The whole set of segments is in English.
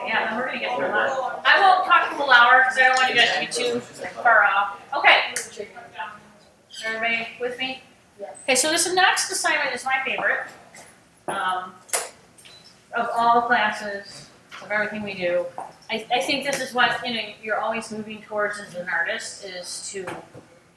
Yeah, then we're gonna get through a lot. I won't talk the whole hour because I don't want you guys to be too far off. Okay. Everybody with me? Okay, so this next assignment is my favorite. Of all classes, of everything we do. I think this is what you're always moving towards as an artist, is to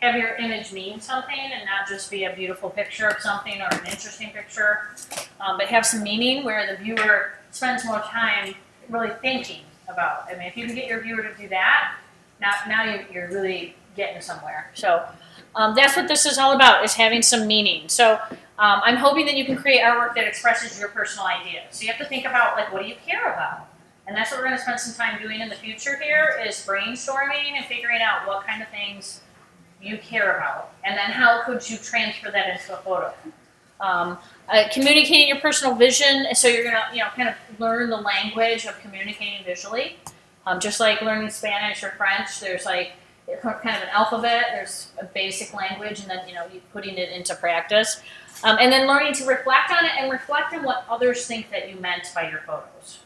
have your image mean something and not just be a beautiful picture of something or an interesting picture, but have some meaning where the viewer spends more time really thinking about. I mean, if you can get your viewer to do that, now you're really getting somewhere. So that's what this is all about, is having some meaning. So I'm hoping that you can create artwork that expresses your personal ideas. So you have to think about, like, what do you care about? And that's what we're going to spend some time doing in the future here, is brainstorming and figuring out what kind of things you care about. And then how could you transfer that into a photo? Communicating your personal vision, so you're going to kind of learn the language of communicating visually. Just like learning Spanish or French, there's like kind of an alphabet, there's a basic language, and then you putting it into practice. And then learning to reflect on it and reflect on what others think that you meant by your photos.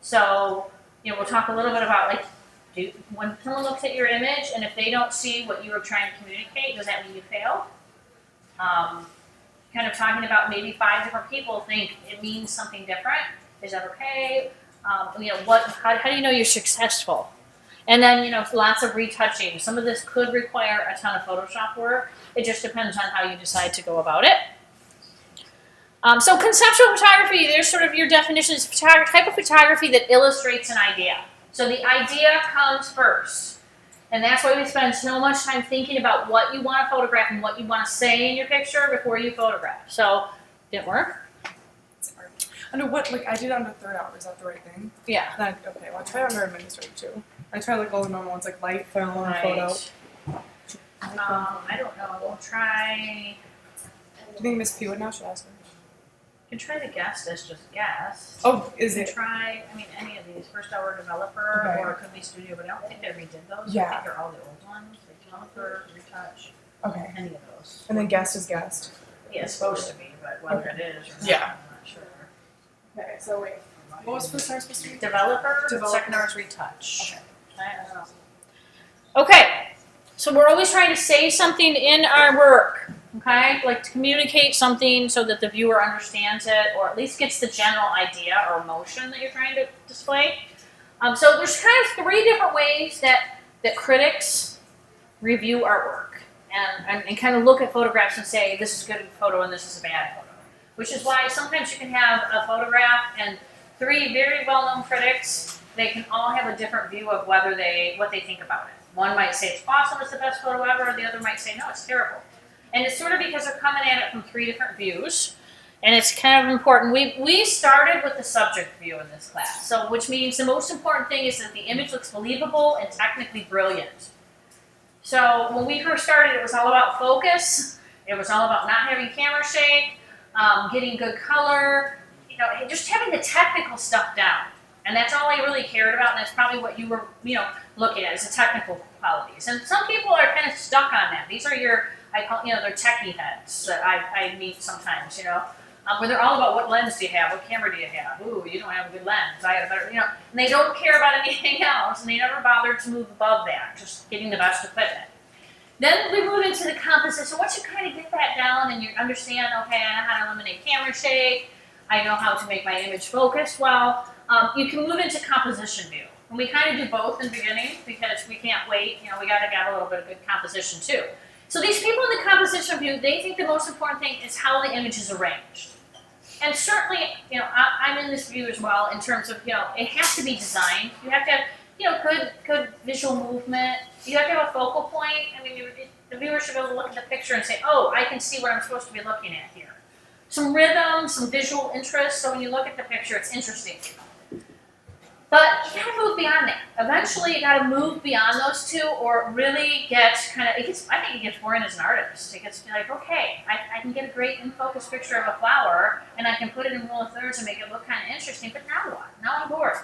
So, we'll talk a little bit about, like, when someone looks at your image and if they don't see what you were trying to communicate, does that mean you failed? Kind of talking about maybe 5 different people think it means something different. Is that okay? How do you know you're successful? And then, lots of retouching. Some of this could require a ton of Photoshop work. It just depends on how you decide to go about it. So conceptual photography, there's sort of your definition, is type of photography that illustrates an idea. So the idea comes first. And that's why we spend so much time thinking about what you want to photograph and what you want to say in your picture before you photograph. So, didn't work? Sorry. Under what, like, I did it under third hour, is that the right thing? Yeah. Okay, well, I tried under administrative too. I tried like all the normal ones, like light, film, photo. I don't know, we'll try... Do you think Miss P would know? Should I ask her? You can try the guest as just guest. Oh, is you it? can try, any of these. First hour developer, okay. or it could be studio, but I don't think they redid those. Yeah. I think they're all the old ones. Like developer, retouch, okay. Any of those. And then guest is guest. Yeah, it's supposed to be, but whether it is or not, yeah. I'm not sure. Okay, so wait. What was first hour supposed to be? Developer, second hour is retouch. Okay. I don't know. Okay, so we're always trying to say something in our work. Okay, like to communicate something so that the viewer understands it, or at least gets the general idea or emotion that you're trying to display. So there's kind of 3 different ways that critics review artwork and kind of look at photographs and say, this is a good photo and this is a bad photo. Which is why sometimes you can have a photograph and 3 very well-known critics, they can all have a different view of what they think about it. One might say it's awesome, it's the best photo ever, the other might say, no, it's terrible. And it's sort of because they're coming at it from 3 different views, and it's kind of important. We started with the subject view in this class, so which means the most important thing is that the image looks believable and technically brilliant. So when we first started, it was all about focus. It was all about not having camera shake, getting good color, just having the technical stuff down. And that's all I really cared about, and that's probably what you were, looking at, is the technical qualities. And some people are kind of stuck on that. These are your, they're techie heads that I meet sometimes, where they're all about what lens do you have, what camera do you have? Ooh, you don't have a good lens. I got a better, and they don't care about anything else, and they never bothered to move above that, just getting the best equipment. Then we move into the composition. So once you kind of get that down and you understand, okay, I know how to eliminate camera shake, I know how to make my image focus well, you can move into composition view. And we kind of do both in the beginning because we can't wait, we got to get a little bit of good composition too. So these people in the composition view, they think the most important thing is how the image is arranged. And certainly, I'm in this view as well in terms of, it has to be designed. You have to have, good visual movement. You have to have a focal point. I mean, the viewer should be able to look at the picture and say, oh, I can see what I'm supposed to be looking at here. Some rhythm, some visual interest, so when you look at the picture, it's interesting. But you gotta move beyond that. Eventually, you gotta move beyond those 2, or really get I think it gets boring as an artist. It gets like, okay, I can get a great in-focus picture of a flower, and I can put it in rule of thirds and make it look kind of interesting, but now what? Now I'm bored.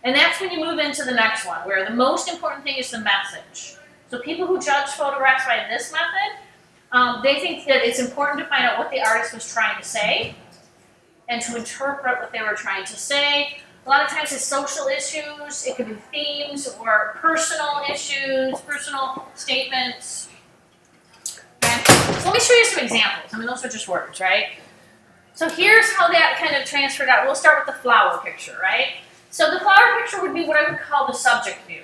And that's when you move into the next one, where the most important thing is the message. So people who judge photographs by this method, they think that it's important to find out what the artist was trying to say, and to interpret what they were trying to say. A lot of times it's social issues, it could be themes or personal issues, personal statements. Okay? So let me show you some examples. I mean, those are just words, right? So here's how that kind of transferred out. We'll start with the flower picture, right? So the flower picture would be what I would call the subject view.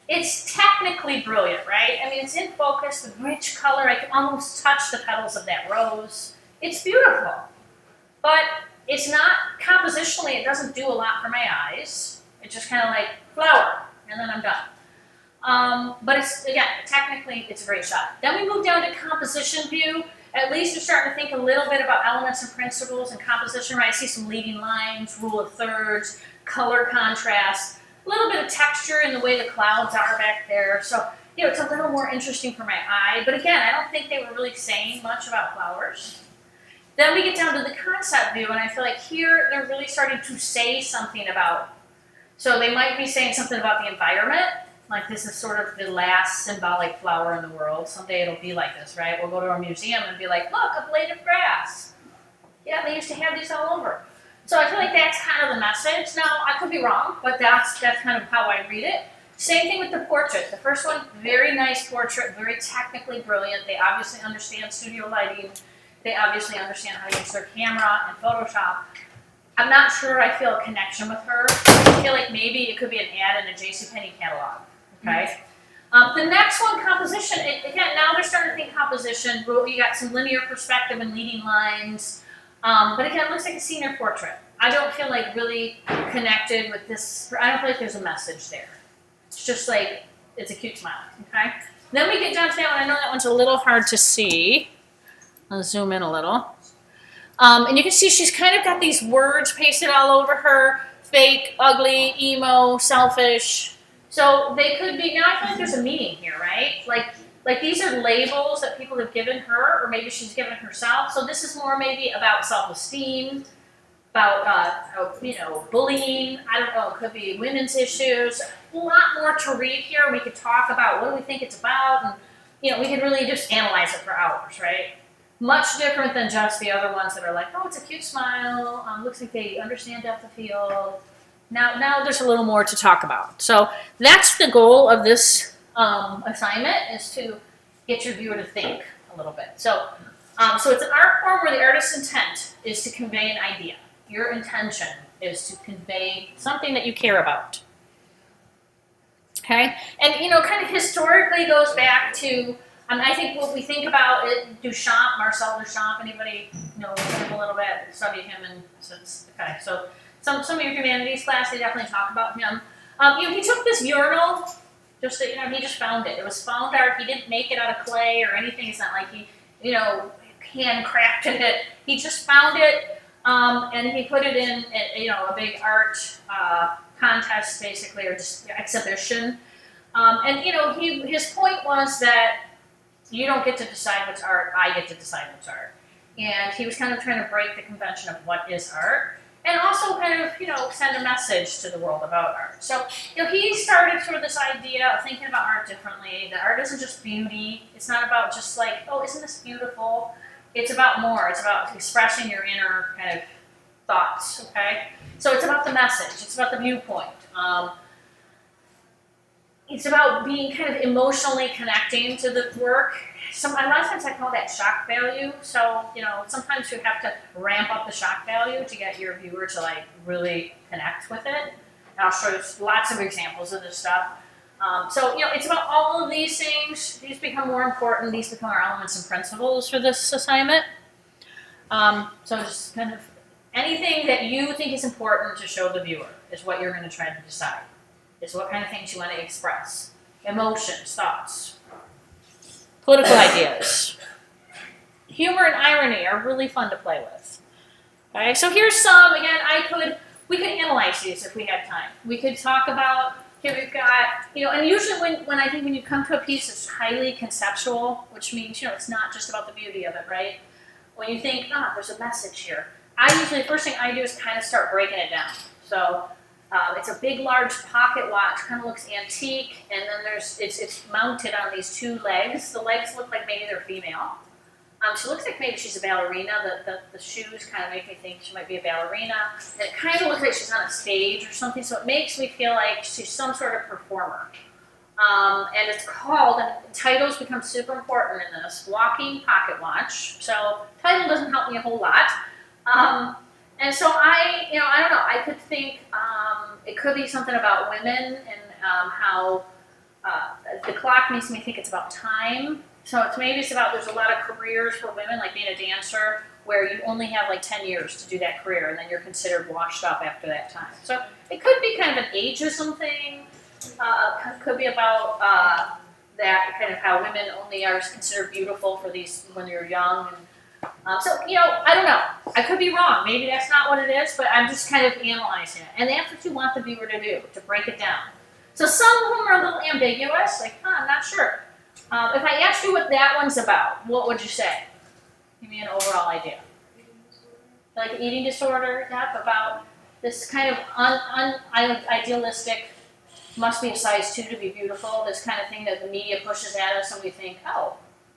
It's technically brilliant, right? I mean, it's in focus, the rich color. I can almost touch the petals of that rose. It's beautiful. But it's not, compositionally, it doesn't do a lot for my eyes. It's just kind of like flower, and then I'm done. But it's, again, technically, it's a great shot. Then we move down to composition view. At least you're starting to think a little bit about elements and principles and composition, right? I see some leading lines, rule of thirds, color contrast, a little bit of texture in the way the clouds are back there. So, you know, it's a little more interesting for my eye. But again, I don't think they were really saying much about flowers. Then we get down to the concept view, and I feel like here they're really starting to say something about. So they might be saying something about the environment, like this is sort of the last symbolic flower in the world. Someday it'll be like this, right? We'll go to a museum and be like, look, a blade of grass. Yeah, they used to have these all over. So I feel like that's kind of the message. Now, I could be wrong, but that's kind of how I read it. Same thing with the portrait. The first one, very nice portrait, very technically brilliant. They obviously understand studio lighting. They obviously understand how to use their camera and Photoshop. I'm not sure I feel a connection with her. I feel like maybe it could be an ad in a JCPenney catalog, okay? The next one, composition. Again, now they're starting to think composition. You got some linear perspective and leading lines. But again, it looks like a senior portrait. I don't feel like really connected with this. I don't feel like there's a message there. It's just like, it's a cute smile, okay? Then we get down to that one. I know that one's a little hard to see. I'll zoom in a little. And you can see she's kind of got these words pasted all over her. Fake, ugly, emo, selfish. So they could be, now I feel like there's a meaning here, right? Like these are labels that people have given her, or maybe she's given herself. So this is more maybe about self-esteem, about, you know, bullying. I don't know, it could be women's issues. A lot more to read here. We could talk about what do we think it's about, and, you know, we could really just analyze it for hours, right? Much different than just the other ones that are like, oh, it's a cute smile, looks like they understand depth of field. Now there's a little more to talk about. So that's the goal of this assignment, is to get your viewer to think a little bit. So it's an art form where the artist's intent is to convey an idea. Your intention is to convey something that you care about. Okay? And, you know, kind of historically goes back to, I think what we think about it, Duchamp, Marcel Duchamp, anybody know him a little bit, studied him, and since, okay, so some of your humanities class, they definitely talk about him. You know, he took this urinal, just that, you know, he just found it. It was found art. He didn't make it out of clay or anything. It's not like he, you know, handcrafted it. He just found it, and he put it in, you know, a big art contest, basically, or just exhibition. And, you know, his point was that you don't get to decide what's art, I get to decide what's art. And he was kind of trying to break the convention of what is art, and also kind of, you know, send a message to the world about art. So, you know, he started sort of this idea of thinking about art differently. That art isn't just beauty. It's not about just like, oh, isn't this beautiful? It's about more. It's about expressing your inner kind of thoughts, okay? So it's about the message. It's about the viewpoint. It's about being kind of emotionally connecting to the work. A lot of times I call that shock value. So, you know, sometimes you have to ramp up the shock value to get your viewer to like really connect with it. And I'll show you lots of examples of this stuff. So, you know, it's about all of these things. These become more important. These become our elements and principles for this assignment. So just kind of anything that you think is important to show the viewer is what you're going to try to decide. Is what kind of things you want to express. Emotions, thoughts, political ideas. Humor and irony are really fun to play with. Okay, so here's some, again, we could analyze these if we had time. We could talk about, here we've got, you know, and usually when you come to a piece that's highly conceptual, which means, you know, it's not just about the beauty of it, right? When you think, there's a message here. The first thing I do is kind of start breaking it down. So, it's a big, large pocket watch, kind of looks antique, and then it's mounted on these two legs. The legs look like maybe they're female. She looks like maybe she's a ballerina. The shoes kind of make me think she might be a ballerina. And it kind of looks like she's on a stage or something, so it makes me feel like she's some sort of performer. And it's called, and titles become super important in this, Walking Pocket Watch. So title doesn't help me a whole lot. And so I don't know, I could think it could be something about women and how the clock makes me think it's about time. So maybe it's about, there's a lot of careers for women, like being a dancer, where you only have like 10 years to do that career, and then you're considered washed up after that time. So it could be kind of an ageism thing. Could be about that, kind of how women only are considered beautiful for these when you're young. And, so, I don't know. I could be wrong. Maybe that's not what it is, but I'm just kind of analyzing it. And that's what you want the viewer to do, to break it down. So some of them are a little ambiguous, like, I'm not sure. If I asked you what that one's about, what would you say? Give me an overall idea. Like eating disorder, yeah, about this kind of idealistic, must be a size 2 to be beautiful, this kind of thing that the media pushes at us and we think, oh,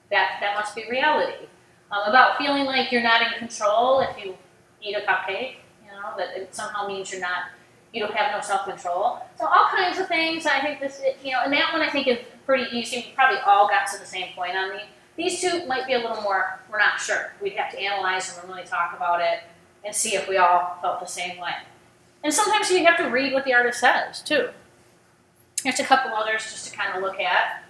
that must be reality. About feeling like you're not in control if you eat a cupcake, that it somehow means you don't have no self-control. So all kinds of things. I think this, and that one I think is pretty easy. We probably all got to the same point on me. These two might be a little more, we're not sure. We'd have to analyze them and really talk about it and see if we all felt the same way. And sometimes you have to read what the artist says, too. There's a couple others just to kind of look at.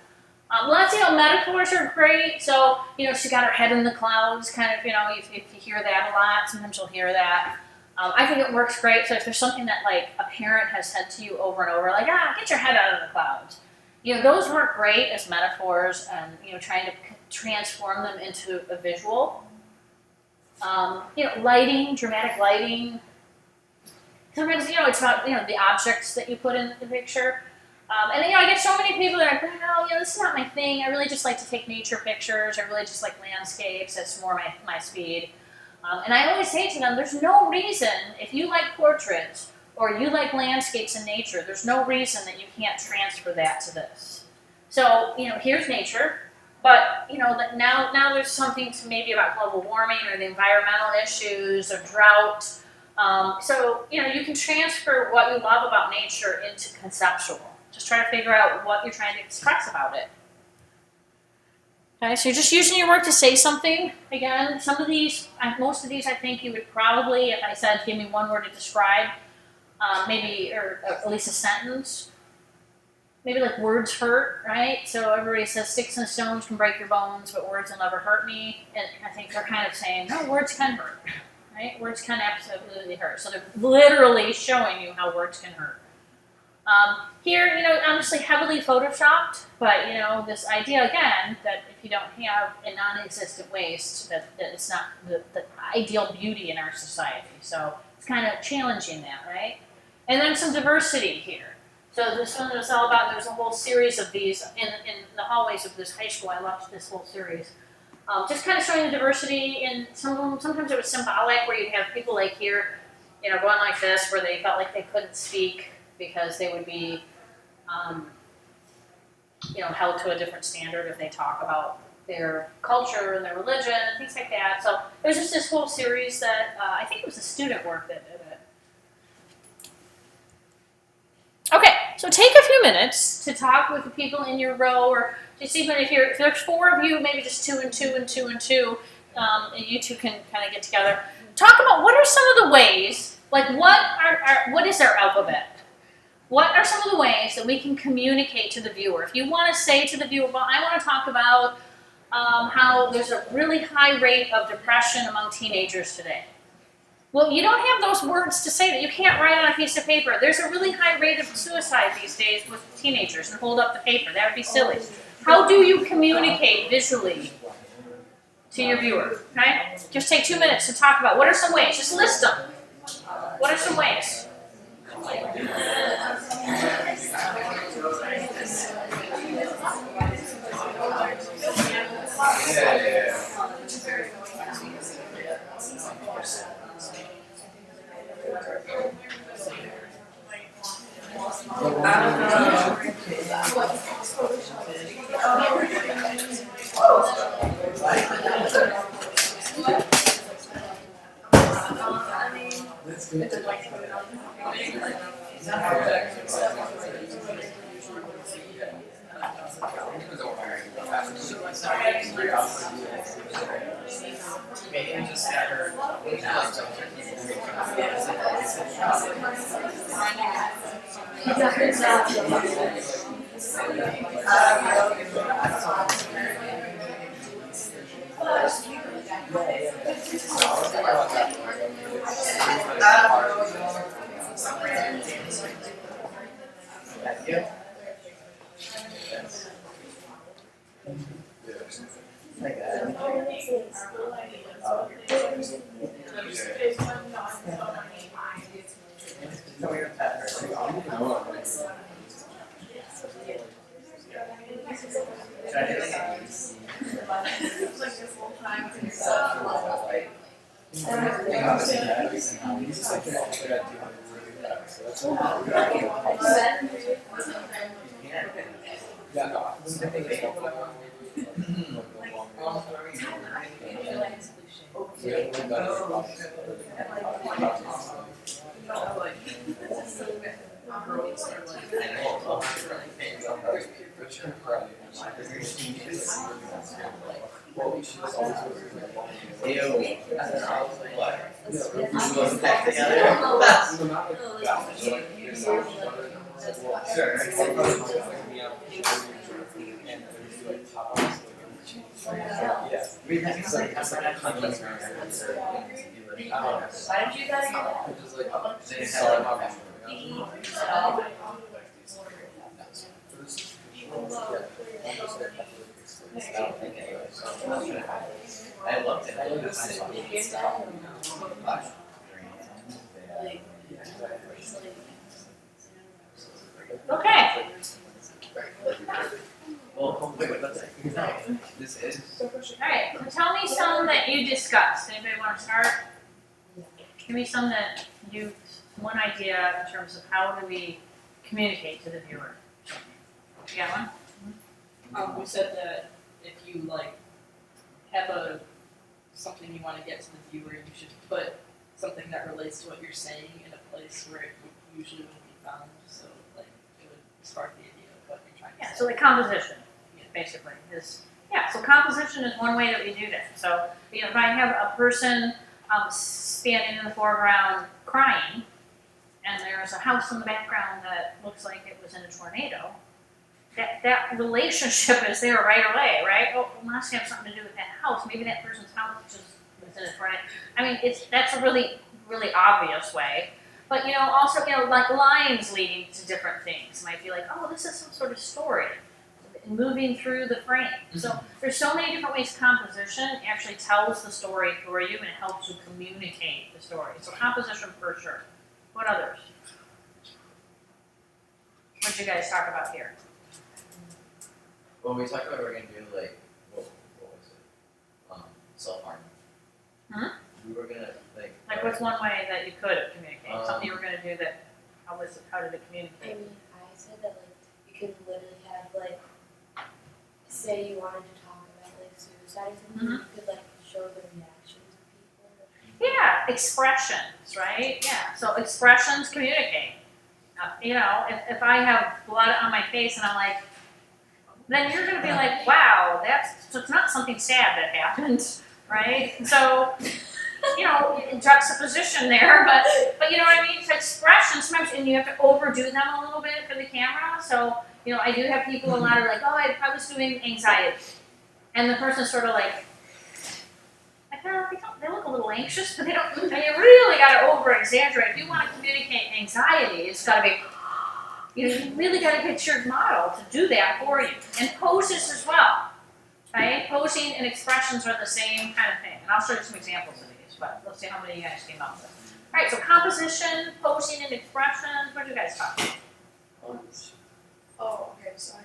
Lots of metaphors are great. So, she got her head in the clouds, kind of, if you hear that a lot, sometimes you'll hear that. I think it works great. So if there's something that like a parent has said to you over and over, like, get your head out of the clouds. Those work great as metaphors and, trying to transform them into a visual. Lighting, dramatic lighting. Sometimes, it's about, the objects that you put in the picture. And I get so many people that are like, this is not my thing. I really just like to take nature pictures. I really just like landscapes. That's more my speed. And I always say to them, there's no reason, if you like portraits or you like landscapes and nature, there's no reason that you can't transfer that to this. So, here's nature, but, now there's something to maybe about global warming or the environmental issues or drought. So, you can transfer what you love about nature into conceptual. Just try to figure out what you're trying to express about it. Okay, so you're just using your work to say something. Again, most of these, I think you would probably, if I said, give me one word to describe, maybe, or at least a sentence. Maybe like words hurt, right? So everybody says sticks and stones can break your bones, but words will never hurt me. And I think they're kind of saying, no, words can hurt, right? Words can absolutely hurt. So they're literally showing you how words can hurt. Here, honestly, heavily photoshopped, but, this idea, again, that if you don't have a non-existent waste, that it's not the ideal beauty in our society. So it's kind of challenging that, right? And then some diversity here. So this one is all about, there's a whole series of these in the hallways of this high school. I loved this whole series. Just kind of showing the diversity, and sometimes it was symbolic, where you have people like here, going like this, where they felt like they couldn't speak, because they would be, held to a different standard if they talk about their culture and their religion and things like that. So there's just this whole series that I think it was a student work that did it. Okay, so take a few minutes to talk with the people in your row, or just even if there's 4 of you, maybe just 2 and 2 and 2 and 2, and you two can kind of get together. Talk about what are some of the ways, like what is our alphabet? What are some of the ways that we can communicate to the viewer? If you want to say to the viewer, well, I want to talk about how there's a really high rate of depression among teenagers today. Well, you don't have those words to say that. You can't write on a piece of paper. There's a really high rate of suicide these days with teenagers, and hold up the paper. That would be silly. How do you communicate visually to your viewer? Okay? Just take 2 minutes to talk about what are some ways. Just list them. What are some ways? Okay. Alright, so tell me some that you discussed. Anybody want to start? Give me some that you, one idea in terms of how do we communicate to the viewer. You got one? We said that if you like have something you want to get to the viewer, you should put something that relates to what you're saying in a place where it usually wouldn't be found. So like it would spark the idea of what you're trying to Yeah, say. so like composition, basically, is, yeah, so composition is one way that we do that. So, you know, if I have a person standing in the foreground crying, and there's a house in the background that looks like it was in a tornado, that relationship is there right away, right? Oh, it must have something to do with that house. Maybe that person's house just was in a tornado. I mean, that's a really, really obvious way. But, you know, also, you know, like lines leading to different things might be like, oh, this is some sort of story moving through the frame. So there's so many different ways composition actually tells the story for you and it helps you communicate the story. So composition for sure. What others? What did you guys talk about here? Well, we talked about we're gonna do like what was it? Self-harm. Hmm? We were gonna Like what's one way that you could communicate? Something you were going to do that, how did it I communicate? mean, I said that like you could literally have like, say you wanted to talk about like suicide or something, you could like show the reactions of people. Yeah, expressions, right? Yeah, so expressions communicate. You know, if I have blood on my face and I'm like, then you're going to be like, wow, so it's not something sad that happened, right? So, you know, juxtaposition there, but you know what I mean? So expressions sometimes, and you have to overdo them a little bit for the camera. So, you know, I do have people a lot are like, oh, I was doing anxiety. And the person's sort of like they look a little anxious, but they don't, and you really got to over exaggerate. If you want to communicate anxiety, it's got to be, you really got to get your model to do that for you. And poses as well, right? Posing and expressions are the same kind of thing. And I'll show you some examples of these, but let's see how many of you guys came up with. All right, so composition, posing, and expressions. What do you guys talk about? Oh, okay, so I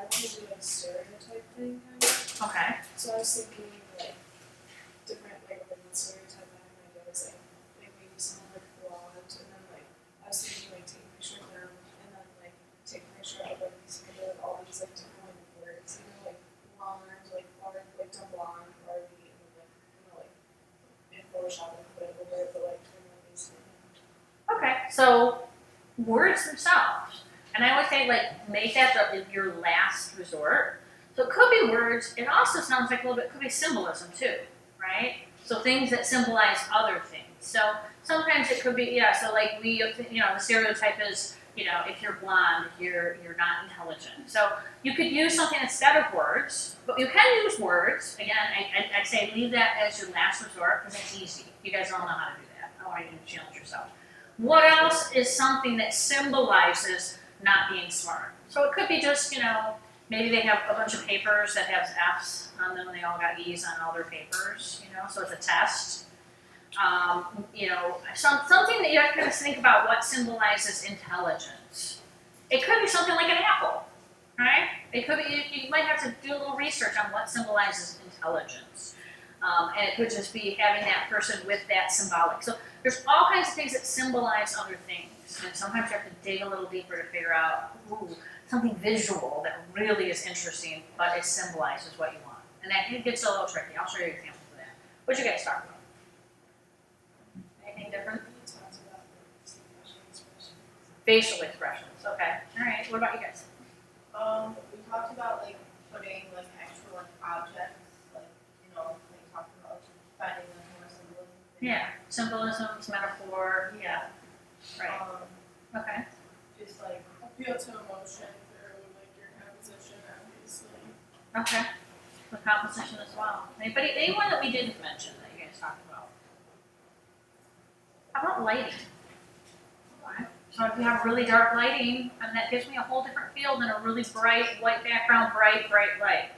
want to do like stereotype thing kind of. Okay. So I was thinking like different like stereotype ideas, like maybe someone like blonde, and then like I was thinking like take a picture of them, and then like take a picture of like these people with all these like different like words, you know, like blonde, like Barbie, like dumb blonde, Barbie, and then like, you know, like in Photoshop and put it over it, but like turn on these words themselves. And I always say, like, make that your last resort. So it could be words. It also sounds like a little bit, could be symbolism too, right? So things that symbolize other things. So sometimes it could be, yeah, so like the stereotype is, if you're blonde, you're not intelligent. So you could use something instead of words, but you can use words. Again, I'd say leave that as your last resort because it's easy. You guys all know how to do that. I want you to challenge yourself. What else is something that symbolizes not being smart? So it could be just, maybe they have a bunch of papers that have F's on them and they all got E's on all their papers, so it's a test. Something that you have to kind of think about what symbolizes intelligence. It could be something like an apple, right? It could be, you might have to do a little research on what symbolizes intelligence. And it could just be having that person with that symbolic. So there's all kinds of things that symbolize other things. And sometimes you have to dig a little deeper to figure out, something visual that really is interesting, but it symbolizes what you want. And that gets a little tricky. I'll show you examples of that. What'd you guys talk about? Anything different? We talked about facial expressions. Facial expressions. Okay. All right. What about you guys? We talked about like putting like actual like objects, like talking about finding like more symbolism. Yeah. Symbolisms, metaphor. Yeah. Right. Okay. Just like Appeal to emotion through like your composition, obviously. Okay. The composition as well. Anyone that we didn't mention that you guys talked about? How about lighting? Okay. So if you have really dark lighting, and that gives me a whole different feel than a really bright white background, bright light.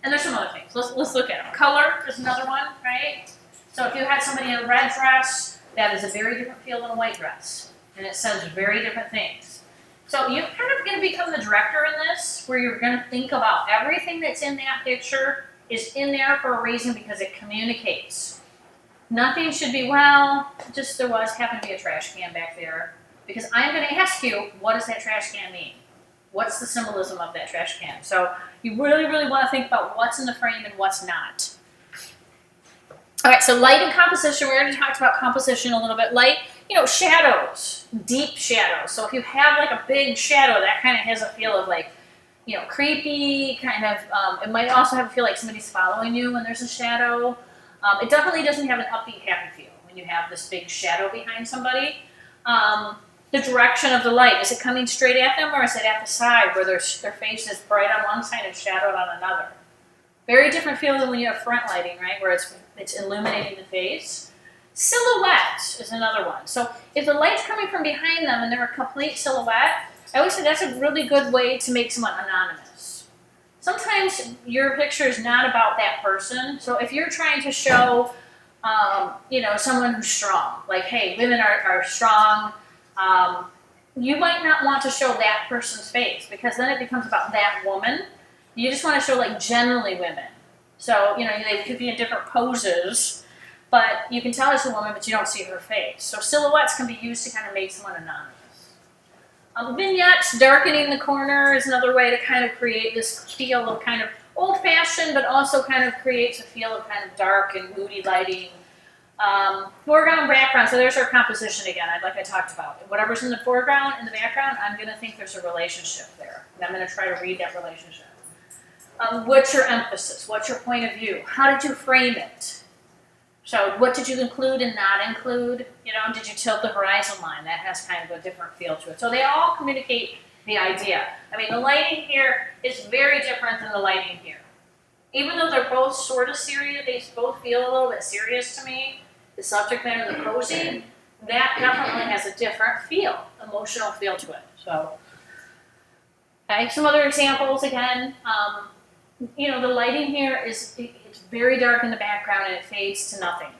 And there's some other things. Let's look at them. Color is another one, right? So if you had somebody in a red dress, that is a very different feel than a white dress. And it says very different things. So you're kind of going to become the director in this, where you're going to think about everything that's in that picture is in there for a reason because it communicates. Nothing should be, just there happened to be a trash can back there. Because I'm going to ask you, what does that trash can mean? What's the symbolism of that trash can? So you really, really want to think about what's in the frame and what's not. All right, so light and composition. We already talked about composition a little bit. Light, shadows, deep shadows. So if you have like a big shadow, that kind of has a feel of like, creepy, kind of, it might also have a feel like somebody's following you when there's a shadow. It definitely doesn't have an upbeat, happy feel when you have this big shadow behind somebody. The direction of the light, is it coming straight at them or is it at the side where their face is bright on one side and shadowed on another? Very different feel than when you have front lighting, right, where it's illuminating the face. Silhouette is another one. So if the light's coming from behind them and they're a complete silhouette, I always say that's a really good way to make someone anonymous. Sometimes your picture is not about that person. So if you're trying to show, someone who's strong, like, hey, women are strong, you might not want to show that person's face because then it becomes about that woman. You just want to show like generally women. So, they could be in different poses, but you can tell it's a woman, but you don't see her face. So silhouettes can be used to kind of make someone anonymous. Vignettes, darkening the corner is another way to kind of create this feel of kind of old-fashioned, but also kind of creates a feel of kind of dark and moody lighting. Foreground, background, so there's our composition again, like I talked about. Whatever's in the foreground and the background, I'm going to think there's a relationship there. And I'm going to try to read that relationship. What's your emphasis? What's your point of view? How did you frame it? So what did you include and not include? Did you tilt the horizon line? That has kind of a different feel to it. So they all communicate the idea. I mean, the lighting here is very different than the lighting here. Even though they're both sort of serious, they both feel a little bit serious to me. The subject matter, the posing, that definitely has a different feel, emotional feel to it. So, okay, some other examples again. The lighting here it's very dark in the background and it fades to nothing.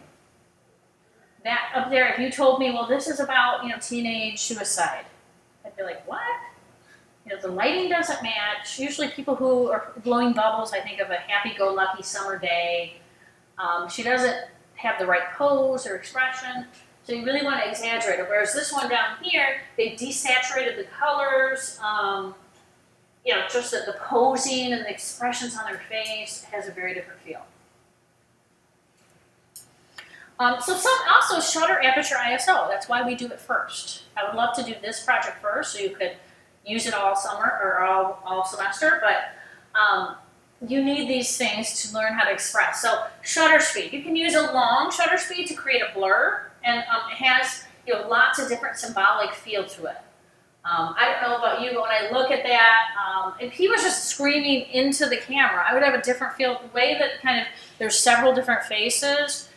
That up there, if you told me, well, this is about, teenage suicide, I'd be like, what? The lighting doesn't match. Usually people who are blowing bubbles, I think of a happy-go-lucky summer day. She doesn't have the right pose or expression, so you really want to exaggerate it. Whereas this one down here, they desaturated the colors. Just that the posing and the expressions on their face has a very different feel. So some also shutter aperture ISO. That's why we do it first. I would love to do this project first, so you could use it all summer or all semester. But you need these things to learn how to express. So shutter speed. You can use a long shutter speed to create a blur, and it has lots of different symbolic feel to it. I don't know about you, but when I look at that, if he was just screaming into the camera, I would have a different feel. The way that kind of there's several different faces.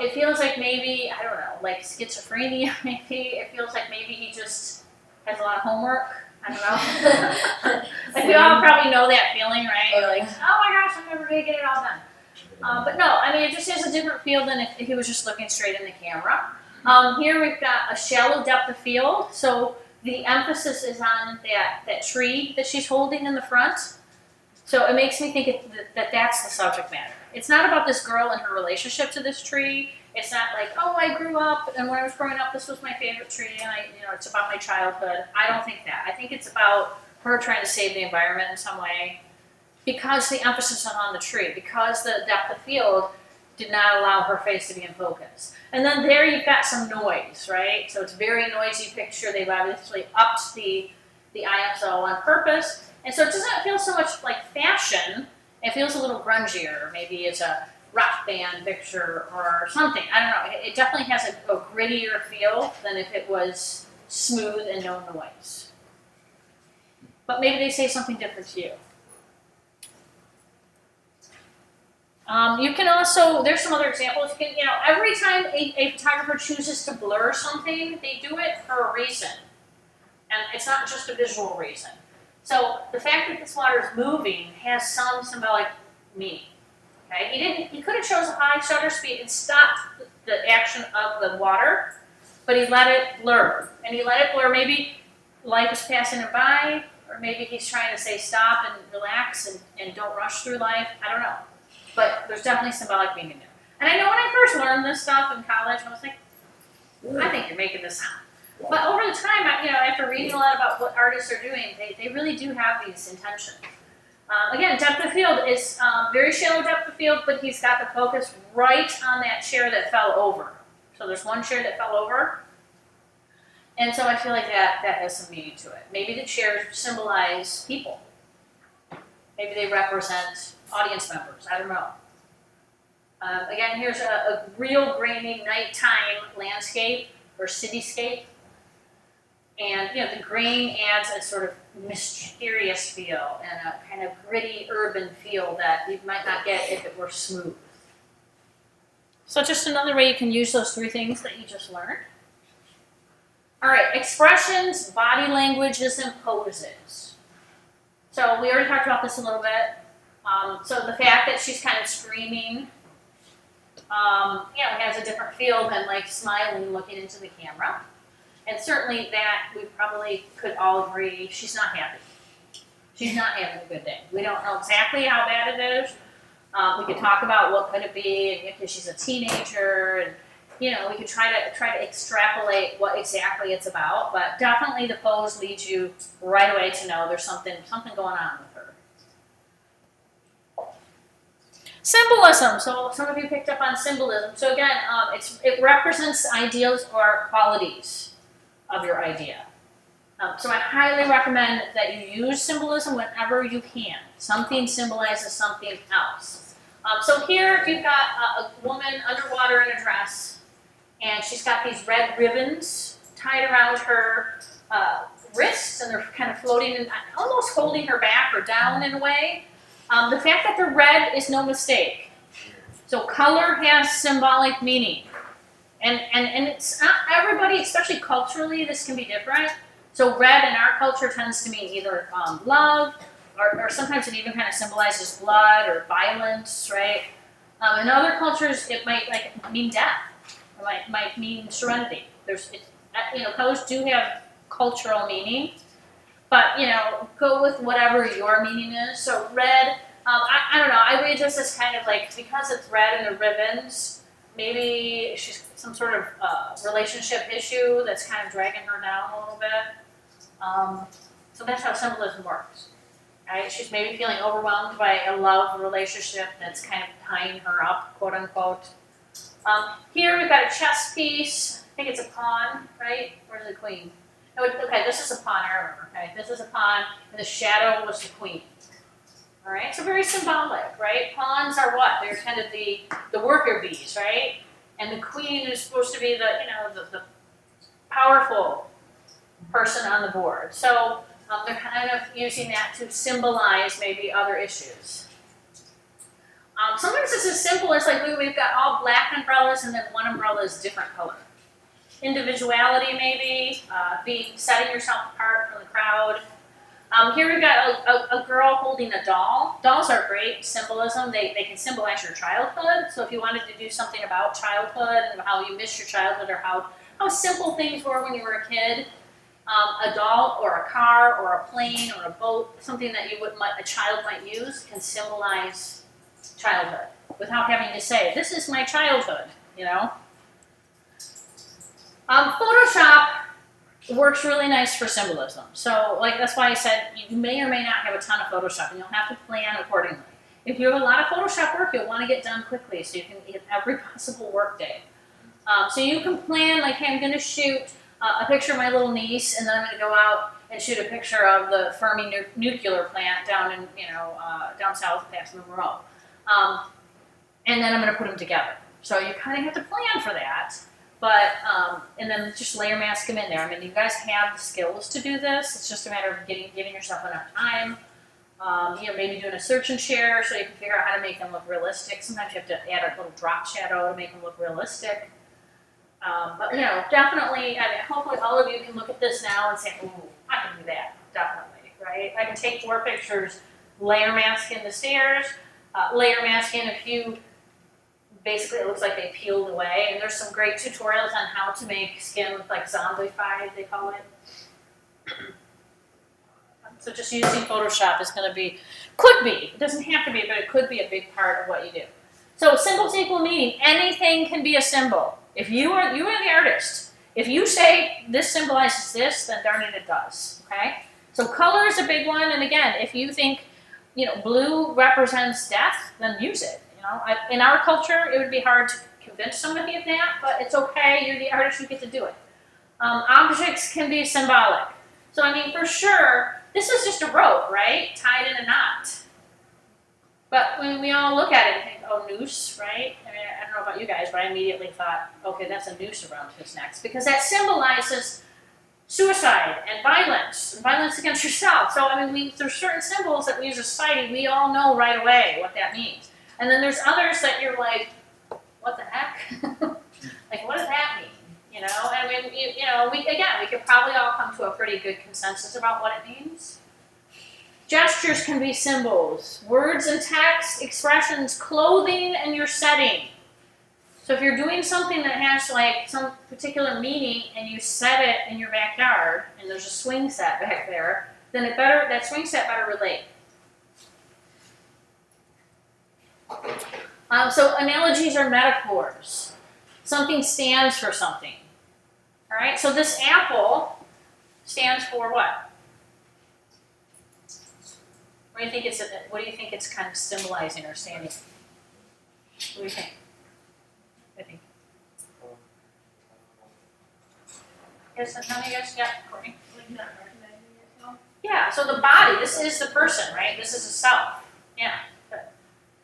It feels like maybe, I don't know, like schizophrenia maybe. It feels like maybe he just has a lot of homework. I don't know. Like we all probably know that feeling, right? You're like, oh my gosh, I'm never gonna get it all done. But no, I mean, it just has a different feel than if he was just looking straight in the camera. Here we've got a shallow depth of field. So the emphasis is on that tree that she's holding in the front. So it makes me think that that's the subject matter. It's not about this girl and her relationship to this tree. It's not like, oh, I grew up, and when I was growing up, this was my favorite tree, and it's about my childhood. I don't think that. I think it's about her trying to save the environment in some way, because the emphasis is on the tree, because the depth of field did not allow her face to be in focus. And then there you've got some noise, right? So it's a very noisy picture. They've obviously upped the ISO on purpose. And so it doesn't feel so much like fashion. It feels a little grungier. Maybe it's a rock band picture or something. I don't know. It definitely has a grittier feel than if it was smooth and no noise. But maybe they say something different to you. You can also, there's some other examples. You can, every time a photographer chooses to blur something, they do it for a reason. And it's not just a visual reason. So the fact that this water is moving has some symbolic meaning. Okay, he could have chosen a high shutter speed and stopped the action of the water, but he let it blur. And he let it blur, maybe life is passing him by, or maybe he's trying to say stop and relax and don't rush through life. I don't know. But there's definitely symbolic meaning there. And I know when I first learned this stuff in college, I was like, I think you're making this up. But over the time, after reading a lot about what artists are doing, they really do have these intentions. Again, depth of field is very shallow depth of field, but he's got the focus right on that chair that fell over. So there's one chair that fell over. And so I feel like that has some meaning to it. Maybe the chairs symbolize people. Maybe they represent audience members. I don't know. Again, here's a real grainy nighttime landscape or cityscape. And the grain adds a sort of mysterious feel and a kind of gritty urban feel that you might not get if it were smooth. So just another way you can use those three things that you just learned. All right, expressions, body languages, and poses. So we already talked about this a little bit. So the fact that she's kind of screaming, has a different feel than like smiling, looking into the camera. And certainly that we probably could all agree she's not happy. She's not having a good day. We don't know exactly how bad it is. We could talk about what could it be, and if she's a teenager, and we could try to extrapolate what exactly it's about. But definitely the pose leads you right away to know there's something going on with her. Symbolism. So some of you picked up on symbolism. So again, it represents ideals or qualities of your idea. So I highly recommend that you use symbolism whenever you can. Something symbolizes something else. So here you've got a woman underwater in a dress, and she's got these red ribbons tied around her wrists, and they're kind of floating and almost holding her back or down in a way. The fact that they're red is no mistake. So color has symbolic meaning. And it's not everybody, especially culturally, this can be different. So red in our culture tends to mean either love, or sometimes it even kind of symbolizes blood or violence, right? In other cultures, it might mean death. It might mean serenity. Colors do have cultural meaning, but go with whatever your meaning is. So red, I don't know. I read this as kind of like, because it's red in the ribbons, maybe she's some sort of relationship issue that's kind of dragging her down a little bit. So that's how symbolism works. Right? She's maybe feeling overwhelmed by a love relationship that's kind of tying her up, quote unquote. Here we've got a chess piece. I think it's a pawn, right? Where's the queen? Oh, okay, this is a pawn, I remember. Okay, this is a pawn, and the shadow was the queen. All right, so very symbolic, right? Pawns are what? They're kind of the worker bees, right? And the queen is supposed to be the powerful person on the board. So they're kind of using that to symbolize maybe other issues. Sometimes it's as simple as like we've got all black umbrellas and then one umbrella is different color. Individuality maybe, setting yourself apart from the crowd. Here we've got a girl holding a doll. Dolls are great symbolism. They can symbolize your childhood. So if you wanted to do something about childhood and how you miss your childhood or how simple things were when you were a kid, a doll or a car or a plane or a boat, something that a child might use, can symbolize childhood without having to say, this is my childhood, you know? Photoshop works really nice for symbolism. So like that's why I said you may or may not have a ton of Photoshop and you'll have to plan accordingly. If you have a lot of Photoshop work, you'll want to get done quickly so you can get every possible work day. So you can plan like, hey, I'm going to shoot a picture of my little niece and then I'm going to go out and shoot a picture of the Fermi nuclear plant down in, down south past Monroe. And then I'm going to put them together. So you kind of have to plan for that. But, and then just layer mask them in there. I mean, you guys have the skills to do this. It's just a matter of giving yourself enough time. Maybe doing a search and share so you can figure out how to make them look realistic. Sometimes you have to add a little drop shadow to make them look realistic. But, definitely, I mean, hopefully all of you can look at this now and say, ooh, I can do that, definitely, right? I can take 4 pictures, layer mask in the stairs, layer mask in a few. Basically, it looks like they peeled away, and there's some great tutorials on how to make skin look like zombified, they call it. So just using Photoshop is going to be, could be, it doesn't have to be, but it could be a big part of what you do. So symbols equal meaning. Anything can be a symbol. If you are the artist, if you say this symbolizes this, then darn it does, okay? So color is a big one, and again, if you think, blue represents death, then use it. In our culture, it would be hard to convince somebody of that, but it's okay. You're the artist, you get to do it. Objects can be symbolic. So, I mean, for sure, this is just a rope, right? Tied in a knot. But when we all look at it and think, oh, noose, right? I mean, I don't know about you guys, but I immediately thought, okay, that's a noose around his neck. Because that symbolizes suicide and violence against yourself. So, I mean, there's certain symbols that we as a society, we all know right away what that means. And then there's others that you're like, what the heck? Like, what does that mean? I mean, we could probably all come to a pretty good consensus about what it means. Gestures can be symbols. Words and text, expressions, clothing, and your setting. So if you're doing something that has like some particular meaning and you set it in your backyard and there's a swing set back there, then that swing set better relate. So analogies are metaphors. Something stands for something. All right. So this apple stands for what? What do you think it's kind of symbolizing or standing? What do you think? I think. Yes, how many guys got Courtney? Like not recognizing yourself. Yeah. So the body. This is the person, right? This is a self. Yeah.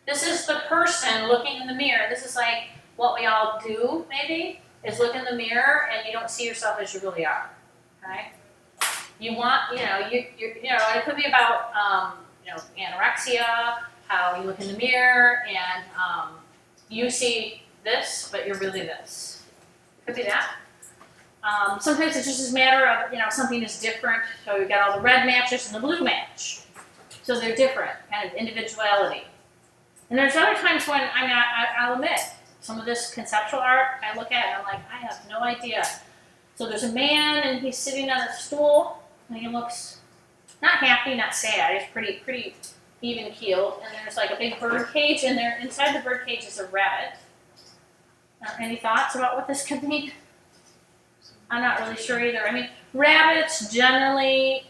This is the person looking in the mirror. This is like what we all do, maybe, is look in the mirror and you don't see yourself as you really are. Okay? You want, and it could be about, anorexia, how you look in the mirror and you see this, but you're really this. It could be that. Sometimes it's just a matter of, something is different. So you've got all the red matches and the blue match. So they're different, kind of individuality. And there's other times when, I'll admit, some of this conceptual art, I look at it and I'm like, I have no idea. So there's a man and he's sitting on a stool and he looks not happy, not sad. He's pretty even keeled. And there's like a big bird cage and there inside the bird cage is a rabbit. Any thoughts about what this could mean? I'm not really sure either. I mean, rabbits generally,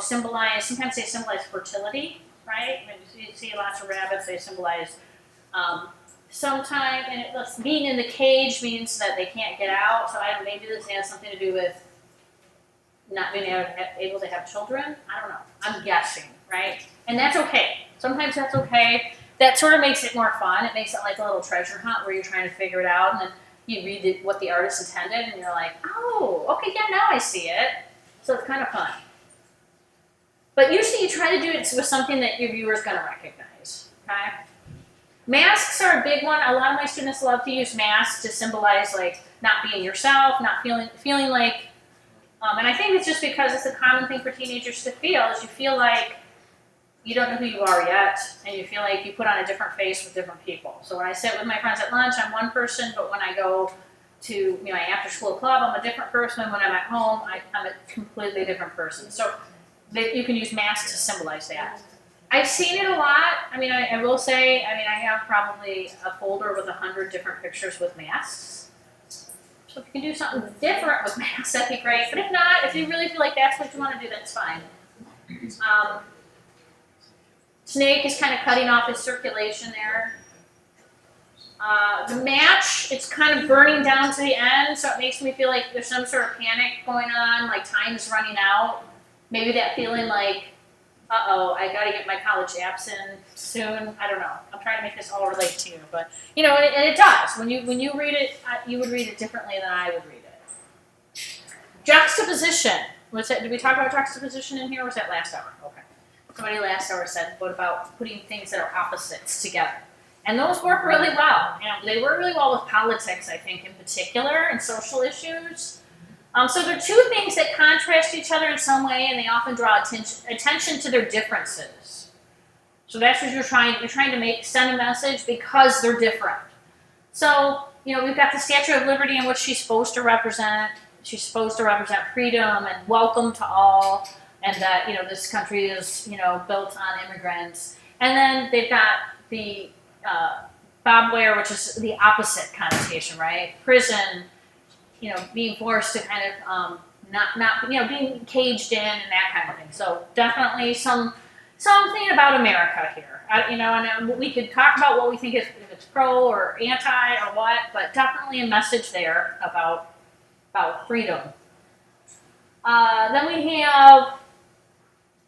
sometimes they symbolize fertility. Right? I mean, you see lots of rabbits, they symbolize sometime, and being in the cage means that they can't get out, so I don't, maybe this has something to do with not being able to have children. I don't know. I'm guessing, right? And that's okay. Sometimes that's okay. That sort of makes it more fun. It makes it like a little treasure hunt where you're trying to figure it out, and then you read what the artist intended, and you're like, oh, okay, yeah, now I see it. So it's kind of fun. But usually you try to do it with something that your viewer's going to recognize, okay? Masks are a big one. A lot of my students love to use masks to symbolize like not being yourself, not feeling like, and I think it's just because it's a common thing for teenagers to feel, is you feel like you don't know who you are yet, and you feel like you put on a different face with different people. So when I sit with my friends at lunch, I'm one person, but when I go to my after school club, I'm a different person. When I'm at home, I'm a completely different person. So you can use masks to symbolize that. I've seen it a lot. I mean, I will say, I have probably a folder with 100 different pictures with masks. So if you can do something different with masks, that'd be great. But if not, if you really feel like that's what you want to do, that's fine. Snake is kind of cutting off his circulation there. The match, it's kind of burning down to the end, so it makes me feel like there's some sort of panic going on, like time's running out. Maybe that feeling like, uh-oh, I gotta get my college apps in soon. I don't know. I'm trying to make this all relate to you, but and it does. When you read it, you would read it differently than I would read it. Juxtaposition. Did we talk about juxtaposition in here? Or was that last hour? Okay. Somebody last hour said, what about putting things that are opposites together? And those work really well. They work really well with politics, I think, in particular, and social issues. So there are two things that contrast each other in some way, and they often draw attention to their differences. So that's what you're trying to send a message because they're different. So, we've got the Statue of Liberty in which she's supposed to represent freedom and welcome to all, and that, this country is, built on immigrants. And then they've got the barbed wire, which is the opposite connotation, right? Prison, being forced to kind of not being caged in and that kind of thing. So definitely something about America here. And we could talk about what we think if it's pro or anti or what, but definitely a message there about freedom. Then we have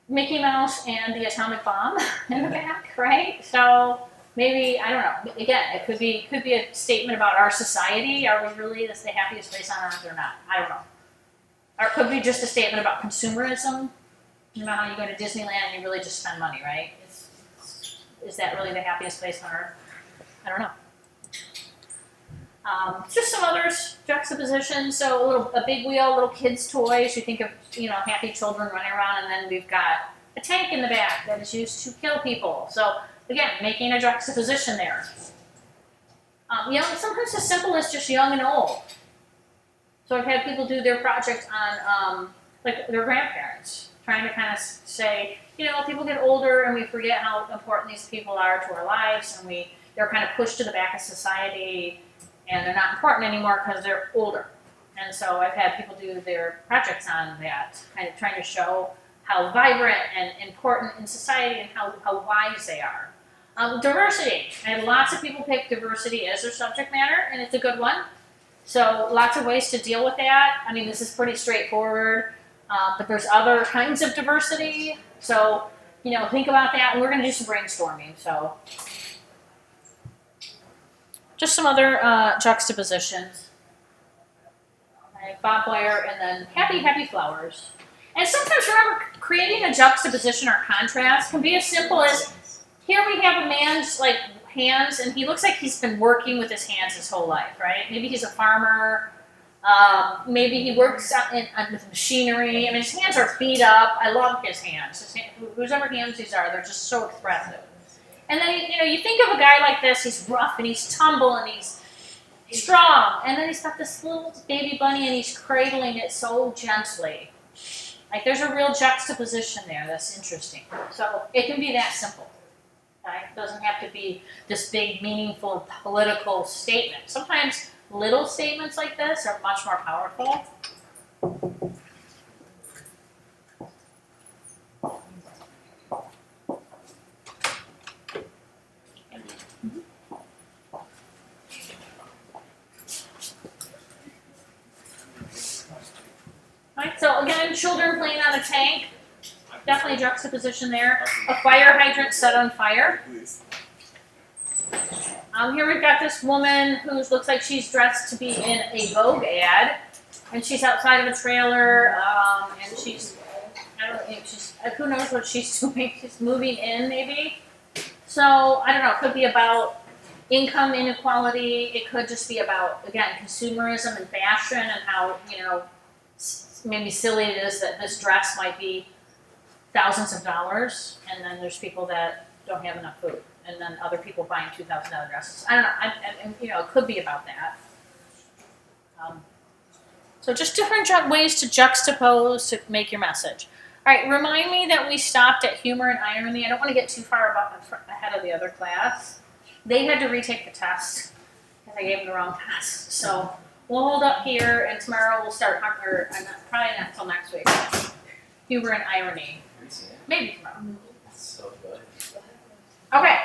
Mickey Mouse and the atomic bomb in the back, right? So maybe, I don't know, again, it could be a statement about our society. Are we really the happiest place on earth or not? I don't know. Or it could be just a statement about consumerism. You know how you go to Disneyland and you really just spend money, right? Is that really the happiest place on earth? I don't know. Just some others, juxtaposition. So a big wheel, little kids' toys. You think of, happy children running around, and then we've got a tank in the back that is used to kill people. So again, making a juxtaposition there. Sometimes as simple as just young and old. So I've had people do their project on like their grandparents, trying to kind of say, people get older and we forget how important these people are to our lives, and they're kind of pushed to the back of society, and they're not important anymore because they're older. And so I've had people do their projects on that, kind of trying to show how vibrant and important in society and how wise they are. Diversity. I had lots of people pick diversity as their subject matter, and it's a good one. So lots of ways to deal with that. This is pretty straightforward, but there's other kinds of diversity. So, think about that, and we're going to do some brainstorming. So just some other juxtapositions. Barbed wire, and then happy flowers. And sometimes, remember, creating a juxtaposition or contrast can be as simple as, here we have a man's hands, and he looks like he's been working with his hands his whole life, right? Maybe he's a farmer. Maybe he works with machinery. His hands are beat up. I love his hands. Whoever hands these are, they're just so expressive. And then, you think of a guy like this, he's rough and he's tumble and he's strong. And then he's got this little baby bunny and he's cradling it so gently. There's a real juxtaposition there that's interesting. So it can be that simple. Right? It doesn't have to be this big, meaningful, political statement. Sometimes little statements like this are much more powerful. children playing on a tank, definitely juxtaposition there. A fire hydrant set on fire. Here we've got this woman who looks like she's dressed to be in a Vogue ad, and she's outside of a trailer, and she's, I don't think she's, who knows what she's doing, she's moving in maybe. So, I don't know, it could be about income inequality, it could just be about, again, consumerism and fashion and how, you know, maybe silly it is that this dress might be thousands of dollars, and then there's people that don't have enough food, and then other people buying $2,000 dresses. I don't know, and you know, it could be about that. So just different ways to juxtapose to make your message. All right, remind me that we stopped at humor and irony. I don't want to get too far ahead of the other class. They had to retake the test, and I gave them the wrong test. So we'll hold up here, and tomorrow we'll start, or probably not until next week. Humor and irony. Maybe tomorrow. That's so good. Okay.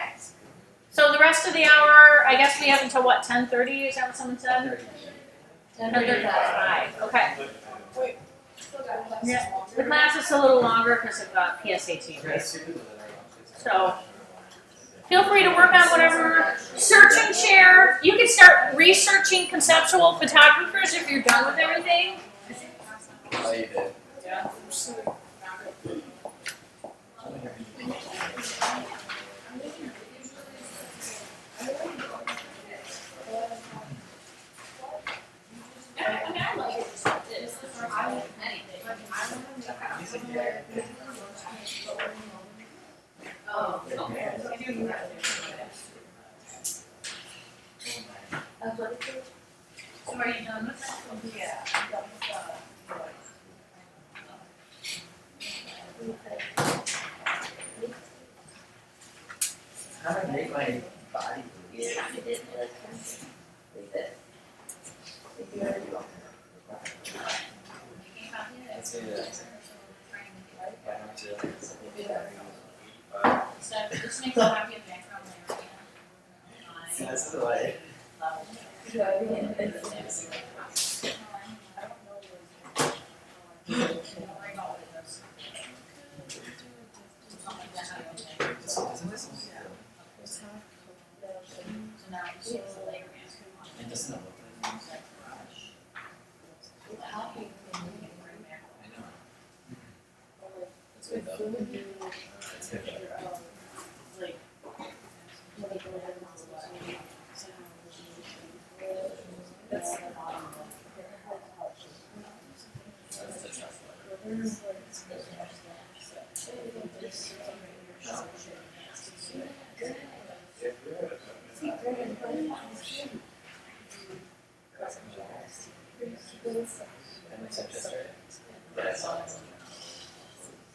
So the rest of the hour, I guess we have until what, 10:30? Is that what someone said? 10:35. Okay. Wait, still got less. Yeah. The class is a little longer because of PSAT, right? So feel free to work on whatever. Search and share. You can start researching conceptual photographers if you're done with everything. Oh, you did. Yeah. Oh, okay. So are you done with that? Yeah. How do I make my body breathe? Let's do that. So this makes a copy of background layer again. That's the way. It doesn't look like it. I know. It's good though. It's good though. That's the trust letter. And it's just right. But I saw it.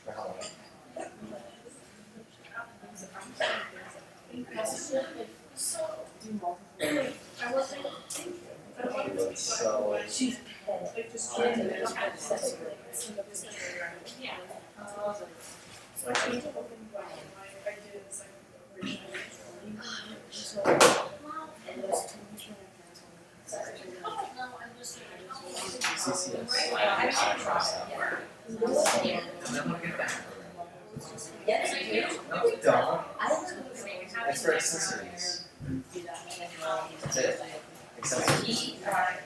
For how long? So She's like just trying to make accessories. Yeah. So I changed the whole thing about my ideas like originally. So and those two CCS. And then look at that. Yes, you do. No, we don't. I don't It's for accessories. That's it. Accessories. Trash.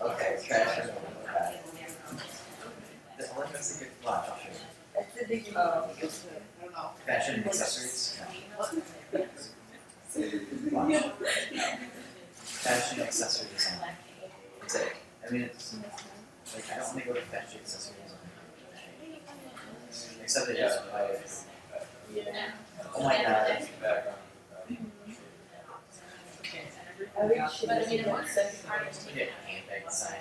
Okay, trash and okay. This one makes a good watch. I'll show you. That's the big Fashion and accessories. Watch. Fashion accessories. That's it. I mean, it's like I don't want to go to fashion accessories. Except it is like, oh my god. But I mean, it works. Yeah, handbag sign.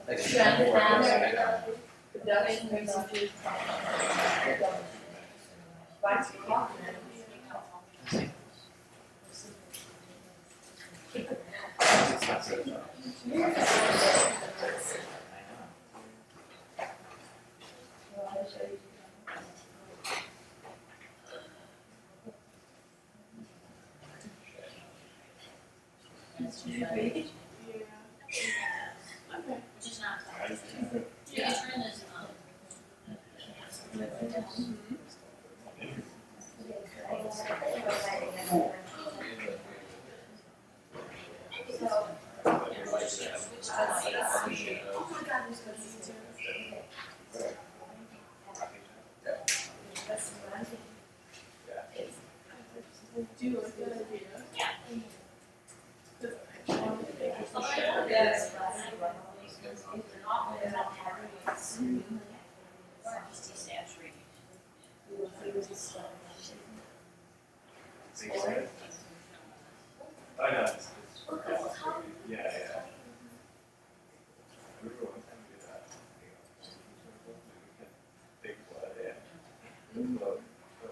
Like a Yeah, board. yeah. Production messages. Why It's expensive though. I know. Yes. I know. Yeah, yeah. We were one time we did that. Big blood, yeah. The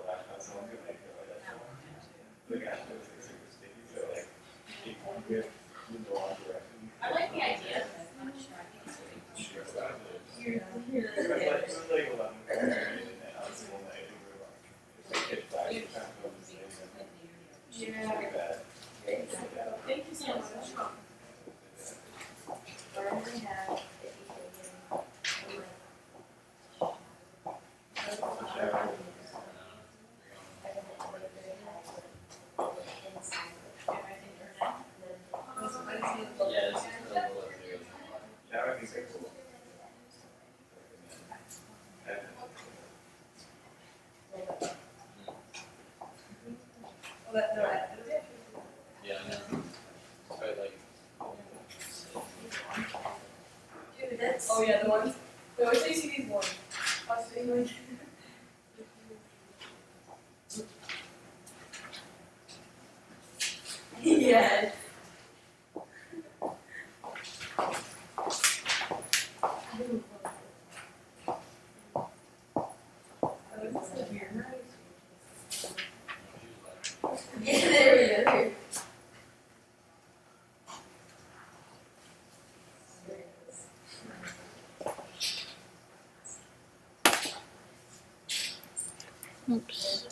last time someone could make it like that. The guy was like super sticky, so like, he could move the wrong direction. I like the idea. Sure about it. It was like 11 and I was the one night and we were like, it's like pitch black, we're trying to go to the same and Yeah. it's really bad. Thank you so much. Now I think they're cool. Well, that, no, I, Yeah, I know. But like, dude, that's. Oh, yeah, the ones, we always say see these ones. Us being like. Yes. Yeah, there we go. Oops.